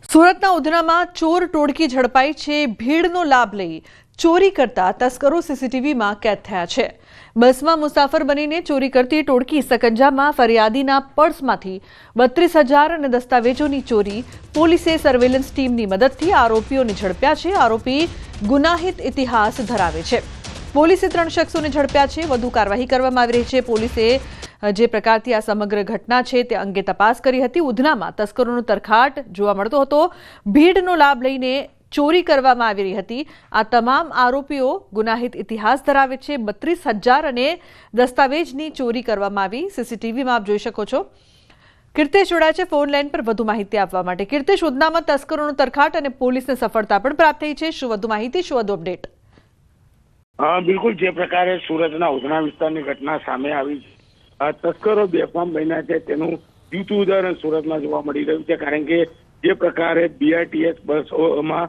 સુરતના ઉધનામાં ચોર ટોળકી ઝડપાઈ છે। ભીડનો લાભ લઈ ચોરી કરતા તસ્કરો સીસીટીવીમાં કેદ થયા છે। બસમાં મુસાફર બનીને ચોરી કરતી ટોળકી સકંજામાં ફરિયાદીના પર્સમાંથી 32,000 અને દસ્તાવેજોની ચોરી। પોલીસે સર્વેલન્સ ટીમની મદદથી આરોપીઓને ઝડપ્યા છે। આરોપી ગુનાહિત ઇતિહાસ ધરાવે છે। પોલીસે 3 શખ્સોને ઝડપ્યા છે। વધુ કાર્યવાહી કરવામાં આવી રહી છે। પોલીસે જે પ્રકારથી આ સમગ્ર ઘટના છે તે અંગે તપાસ કરી હતી। ઉધનામાં તસ્કરોનો તરખાટ જોવા મળતો હતો। ભીડનો લાભ લઈને ચોરી કરવામાં આવી રહી હતી। આ તમામ આરોપીઓ ગુનાહિત ઇતિહાસ ધરાવે છે। 32,000 અને દસ્તાવેજની ચોરી કરવામાં આવી। સીસીટીવીમાં આપ જોઈ શકો છો। કીર્તેશ જોડાય છે ફોન લાઈન પર વધુ માહિતી આપવા માટે। કીર્તેશ, ઉધનામાં તસ્કરોનો તરખાટ અને પોલીસને સફળતા પણ પ્રાપ્ત થઈ છે। શું વધુ માહિતી, શું વધુ અપડેટ? બિલકુલ, જે પ્રકારે સુરતના ઉધના વિસ્તારની ઘટના સામે આવી છે, તસ્કરો બેફામ બન્યા છે તેનું જીવતું ઉદાહરણ સુરતમાં જોવા મળી રહ્યું છે। કારણ કે જે પ્રકારે BRTS બસોમાં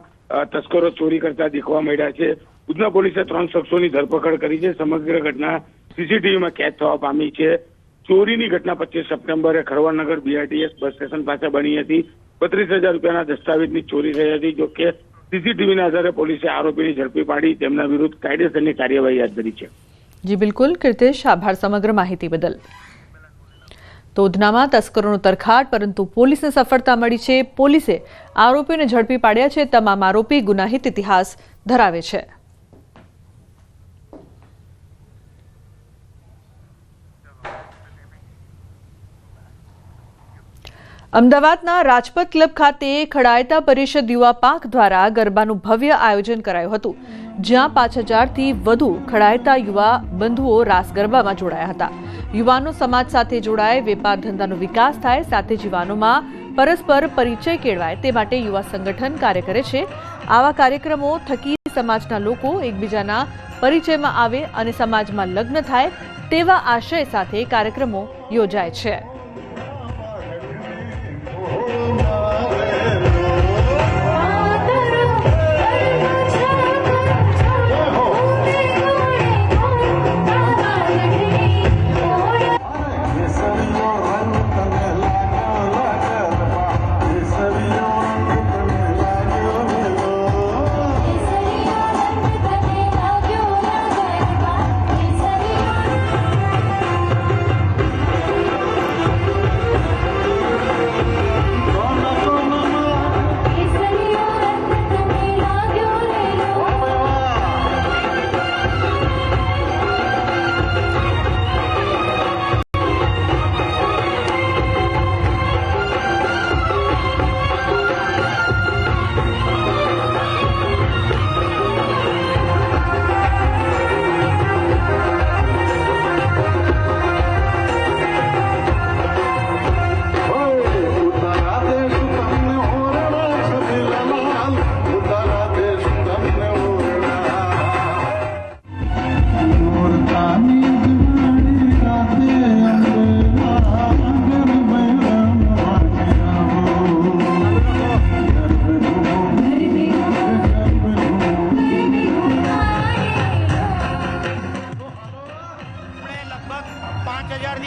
તસ્કરો ચોરી કરતા દેખવા મળ્યા છે। ઉધના પોલીસે 3 શખ્સોની ધરપકડ કરી છે। સમગ્ર ઘટના સીસીટીવીમાં કેદ થવા પામી છે। ચોરીની ઘટના 25 સપ્ટેમ્બરે ખરવાનગર BRTS બસ સ્ટેશન પાસે બની હતી। 32,000 રૂપિયાના દસ્તાવેજની ચોરી થઈ હતી। જો કે સીસીટીવીના આધારે પોલીસે આરોપીની ઝડપી પાડી તેમના વિરુદ્ધ કાયદેસરની કાર્યવાહી હાથ ધરી છે। જી બિલકુલ કીર્તેશ, આભાર સમગ્ર માહિતી બદલ। તો ઉધનામાં તસ્કરોનો તરખાટ, પરંતુ પોલીસને સફળતા મળી છે। પોલીસે આરોપીઓને ઝડપી પાડ્યા છે। તમામ આરોપી ગુનાહિત ઇતિહાસ ધરાવે છે। અમદાવાદના રાજપથ ક્લબ ખાતે ખડાયતા પરિષદ યુવા પાંખ દ્વારા ગરબાનું ભવ્ય આયોજન કરાયું હતું, જ્યાં 5,000થી વધુ ખડાયતા યુવા બંધુઓ રાસ ગરબામાં જોડાયા હતા। યુવાનો સમાજ સાથે જોડાય, વેપાર ધંધાનો વિકાસ થાય, સાથે જ યુવાનોમાં પરસ્પર પરિચય કેળવાય તે માટે યુવા સંગઠન કાર્ય કરે છે। આવા કાર્યક્રમો થકી સમાજના લોકો એકબીજાના પરિચયમાં આવે અને સમાજમાં લગ્ન થાય તેવા આશય સાથે કાર્યક્રમો યોજાય છે।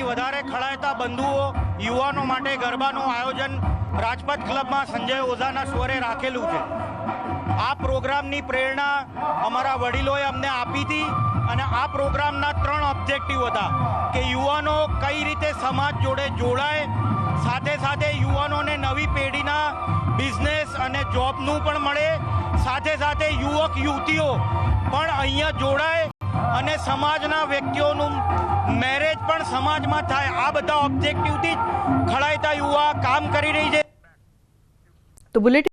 વધારે ખડાયતા બંધુઓ યુવાનો માટે ગરબાનું આયોજન રાજપથ ક્લબમાં સંજય ઓઝાના સ્વરે રાખેલું છે। આ પ્રોગ્રામની પ્રેરણા અમારા વડીલોએ અમને આપી હતી અને આ પ્રોગ્રામના 3 ઓબ્જેક્ટિવ હતા કે યુવાનો કઈ રીતે સમાજ જોડે જોડાય, સાથે સાથે યુવાનોને નવી પેઢીના બિઝનેસ અને જોબનું પણ મળે, સાથે સાથે યુવક યુવતીઓ પણ અહીંયા જોડાય અને સમાજના વ્યક્તિઓનું મેરેજ પણ સમાજમાં થાય। આ બધા ઓબ્જેક્ટિવથી જ ખડાયતા યુવા કામ કરી રહી છે। તો બુલેટિન